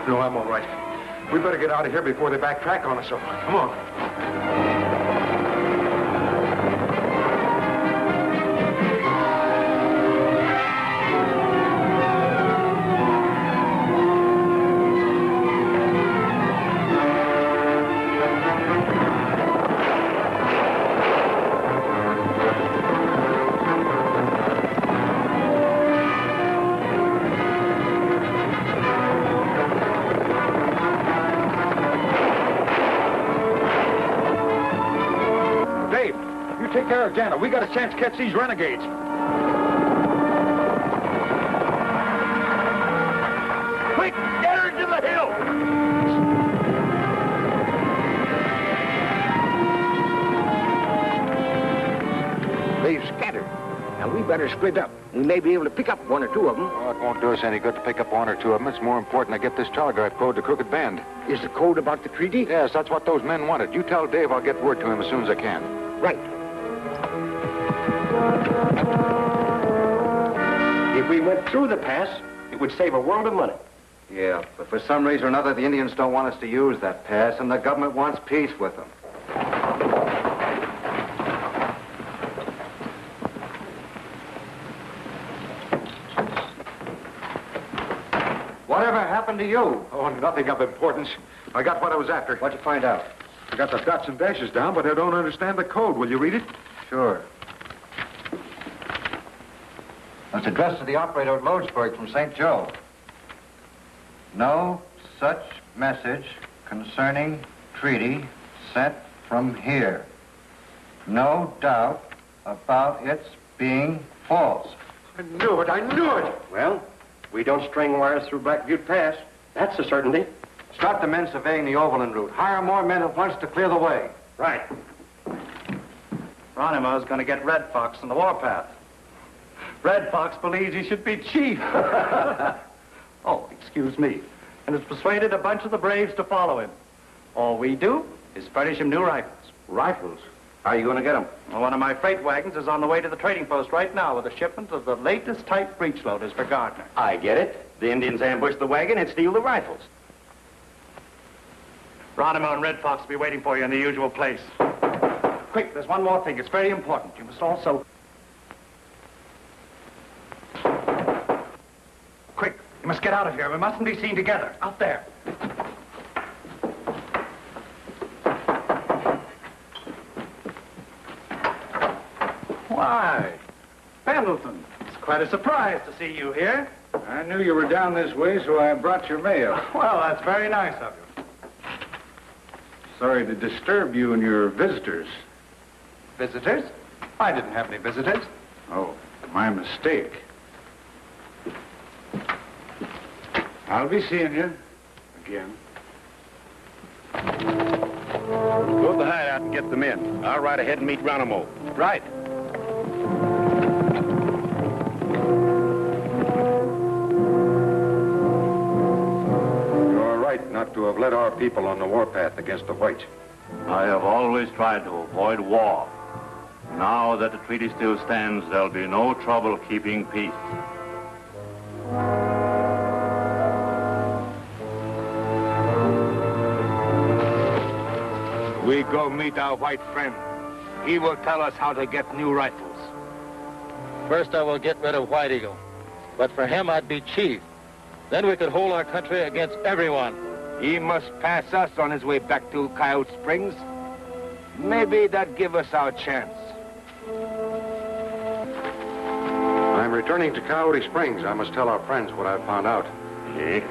No, I'm all right. We better get out of here before they backtrack on us. So, come on. Take care of Jana. We got a chance to catch these renegades. Quick, get her to the hill! They've scattered. Now, we better split up. We may be able to pick up one or two of them. Oh, it won't do us any good to pick up one or two of them. It's more important to get this telegraph code to Crooked Bend. Is the code about the treaty? Yes, that's what those men wanted. You tell Dave I'll get word to him as soon as I can. Right. If we went through the pass, it would save a world of money. Yeah, but for some reason or another, the Indians don't want us to use that pass, and the government wants peace with them. Whatever happened to you? Oh, nothing of importance. I got what I was after. What'd you find out? I got the dots and dashes down, but I don't understand the code. Will you read it? Sure. It's addressed to the operator at Lodesburg from St. Joe. No such message concerning treaty sent from here. No doubt about its being false. I knew it. I knew it. Well, we don't string wires through Black Butte Pass. That's a certainty. Start the men surveying the overland route. Hire more men at once to clear the way. Right. Geronimo's going to get Red Fox on the warpath. Red Fox believes he should be chief. Oh, excuse me. And has persuaded a bunch of the braves to follow him. All we do is furnish him new rifles. Rifles? How are you going to get them? Well, one of my freight wagons is on the way to the trading post right now with a shipment of the latest type breech loaders for Gardner. I get it. The Indians ambush the wagon and steal the rifles. Geronimo and Red Fox will be waiting for you in the usual place. Quick, there's one more thing. It's very important. You must also... Quick, you must get out of here. We mustn't be seen together. Out there. Why, Pendleton, it's quite a surprise to see you here. I knew you were down this way, so I brought your mail. Well, that's very nice of you. Sorry to disturb you and your visitors. Visitors? I didn't have any visitors. Oh, my mistake. I'll be seeing you again. Load the hideout and get them in. I'll ride ahead and meet Geronimo. Right. You're right not to have led our people on the warpath against the whites. I have always tried to avoid war. Now that the treaty still stands, there'll be no trouble keeping peace. We go meet our white friend. He will tell us how to get new rifles. First, I will get rid of White Eagle. But for him, I'd be chief. Then we could hold our country against everyone. He must pass us on his way back to Coyote Springs. Maybe that'd give us our chance. I'm returning to Coyote Springs. I must tell our friends what I've found out. Eh?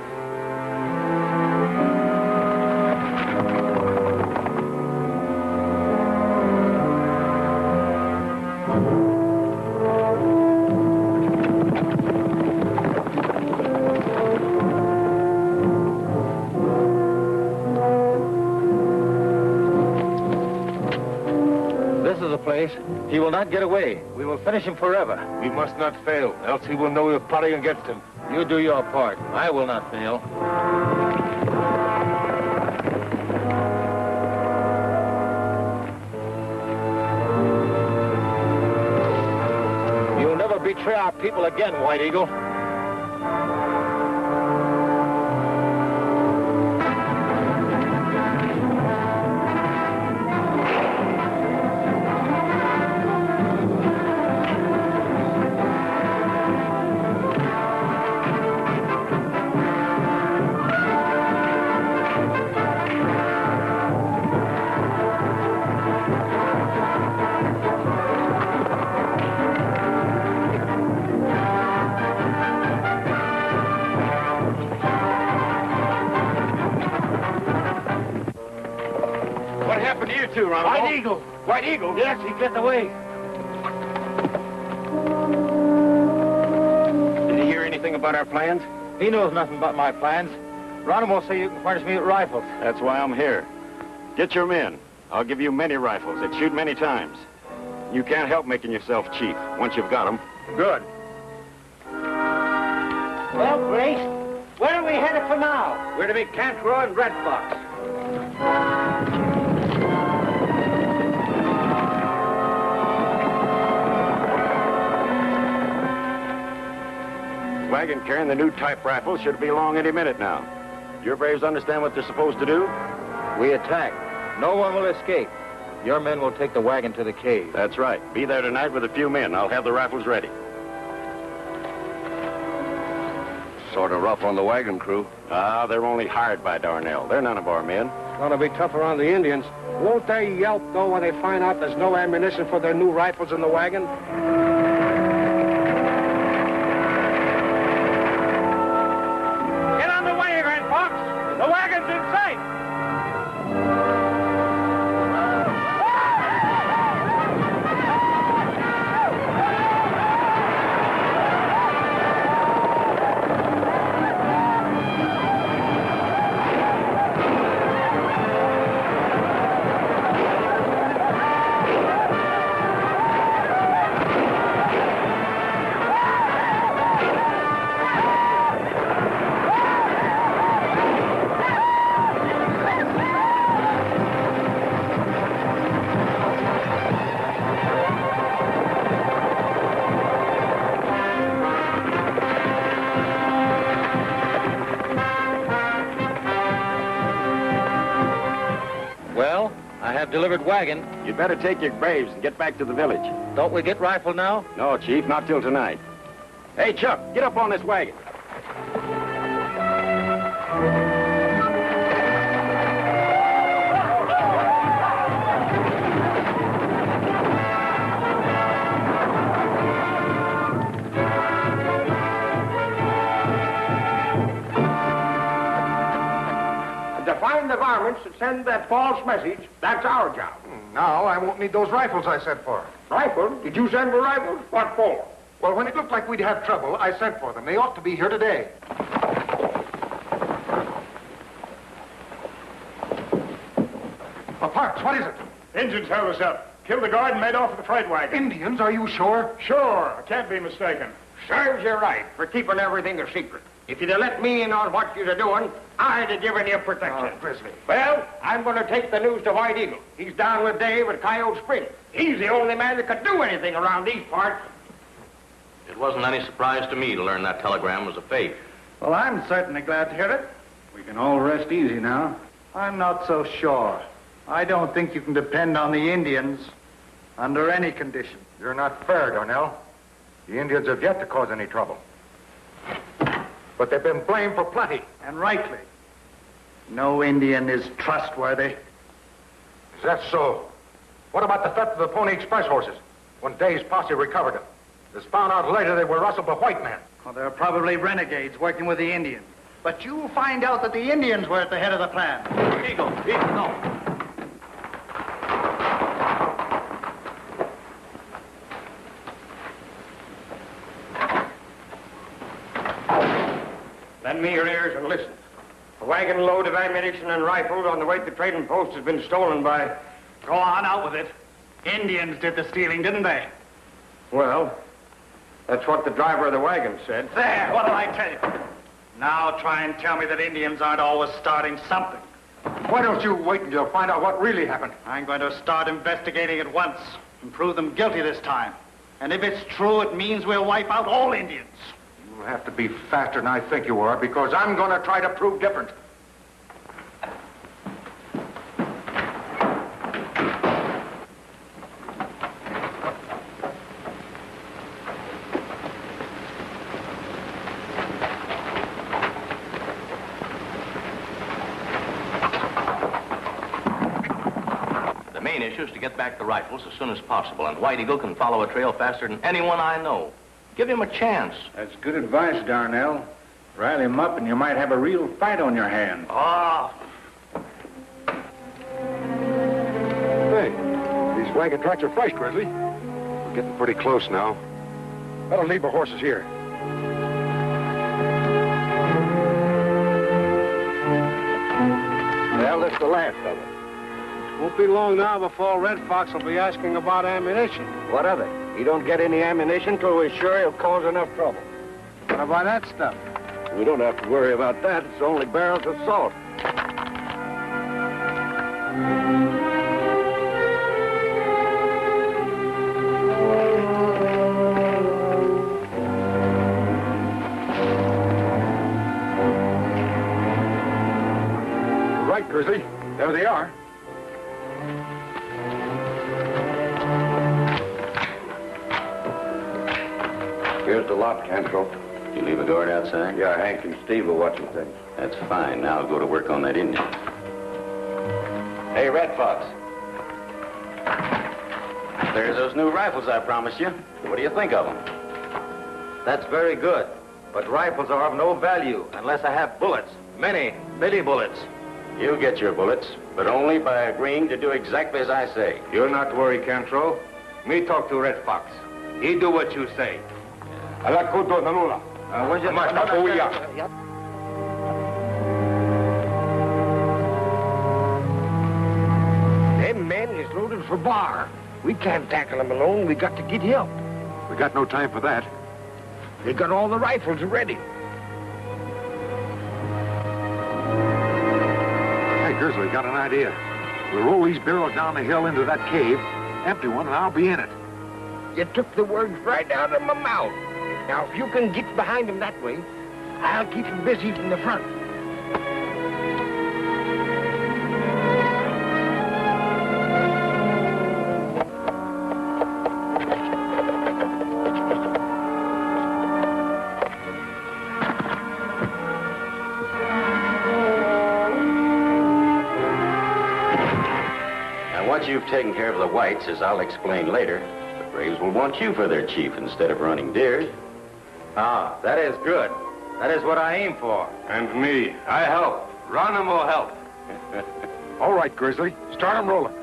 He will not get away. We will finish him forever. We must not fail, else he will know we're plotting against him. You do your part. I will not fail. You'll never betray our people again, White Eagle. to, Ronald? White Eagle. White Eagle? Yes, he get away. Did you hear anything about our plans? He knows nothing about my plans. Geronimo say you can furnish me with rifles. That's why I'm here. Get your men. I'll give you many rifles that shoot many times. You can't help making yourself chief once you've got them. Good. Well, Grace, where are we headed for now? We're to meet Cantwell and Red Fox. Wagon carrying the new type rifle should be along any minute now. Your braves understand what they're supposed to do? We attack. No one will escape. Your men will take the wagon to the cave. That's right. Be there tonight with a few men. I'll have the rifles ready. Sort of rough on the wagon crew. Ah, they're only hired by Dar-nell. They're none of our men. It's gonna be tougher on the Indians. Won't they yelp, though, when they find out there's no ammunition for their new rifles in the wagon? Get on the way, Red Fox! The wagon's in sight! Well, I have delivered wagon. You'd better take your braves and get back to the village. Don't we get rifle now? No, Chief, not till tonight. Hey, Chuck, get up on this wagon. To find the varmints and send that false message, that's our job. Now I won't need those rifles I sent for. Rifle? Did you send for rifles? What for? Well, when it looked like we'd have trouble, I sent for them. They ought to be here today. Well, Parks, what is it? Indians held us up. Killed the guard and made off with the freight wagon. Indians, are you sure? Sure, I can't be mistaken. Serves you right for keeping everything a secret. If you'd have let me in on what you're doing, I'd have given you protection. Grizzly. Well, I'm going to take the news to White Eagle. He's down with Dave at Coyote Springs. He's the only man that could do anything around these parts. It wasn't any surprise to me to learn that telegram was a fake. Well, I'm certainly glad to hear it. We can all rest easy now. I'm not so sure. I don't think you can depend on the Indians under any condition. You're not fair, Dar-nell. The Indians have yet to cause any trouble. But they've been blamed for plenty. And rightly. No Indian is trustworthy. Is that so? What about the theft of the Pony Express horses? When Dave's posse recovered them. It was found out later they were rustled by white men. Well, they're probably renegades working with the Indians. But you'll find out that the Indians were at the head of the plan. Eagle, no. Lend me your ears and listen. A wagon load of ammunition and rifles on the way to the trading post has been stolen by... Go on, out with it. Indians did the stealing, didn't they? Well, that's what the driver of the wagon said. There, what did I tell you? Now try and tell me that Indians aren't always starting something. Why don't you wait until you find out what really happened? I'm going to start investigating at once and prove them guilty this time. And if it's true, it means we'll wipe out all Indians. You'll have to be faster than I think you are, because I'm going to try to prove different. The main issue is to get back the rifles as soon as possible, and White Eagle can follow a trail faster than anyone I know. Give him a chance. That's good advice, Dar-nell. Rile him up and you might have a real fight on your hands. Oh. These wagon tracks are fresh, Grizzly. We're getting pretty close now. Better leave our horses here. Well, that's the last of it. Won't be long now before Red Fox will be asking about ammunition. What of it? He don't get any ammunition till we're sure he'll cause enough trouble. What about that stuff? We don't have to worry about that. It's only barrels of salt. Right, Grizzly. There they are. Here's the lot, Cantrell. You leave a guard outside? Yeah, Hank and Steve are watching things. That's fine. Now I'll go to work on that Indian. Hey, Red Fox. There's those new rifles I promised you. What do you think of them? That's very good. But rifles are of no value unless I have bullets. Many bullets. You get your bullets, but only by agreeing to do exactly as I say. You're not worried, Cantrell. Me talk to Red Fox. He do what you say. Them men is loaded for bar. We can't tackle them alone. We got to get help. We got no time for that. They got all the rifles ready. Hey, Grizzly, got an idea. We'll roll these barrels down the hill into that cave, empty one, and I'll be in it. You took the words right out of my mouth. Now, if you can get behind him that way, I'll keep him busy from the front. Now, once you've taken care of the whites, as I'll explain later, the Braves will want you for their chief instead of running deer. Ah, that is good. That is what I aim for. And me. I help. Ron will help. All right, Grizzly. Start 'em rolling.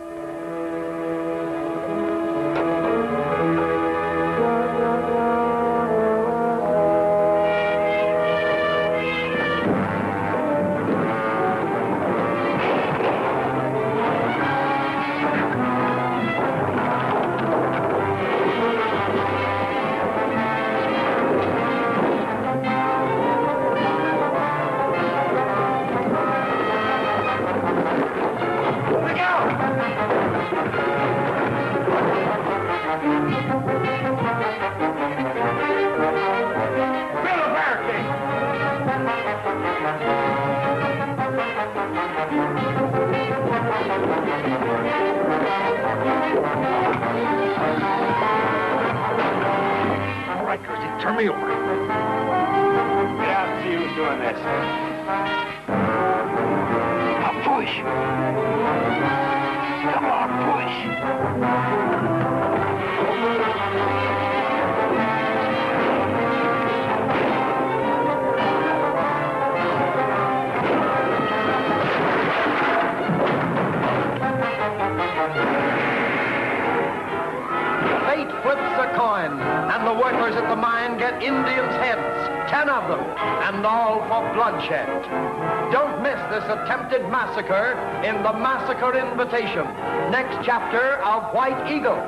Turn me over. Get out and see who's doing this. Now push. Come on, push. Fate flips a coin, and the workers at the mine get Indians' heads, 10 of them, and all for bloodshed. Don't miss this attempted massacre in the Massacre Invitation, next chapter of White Eagle.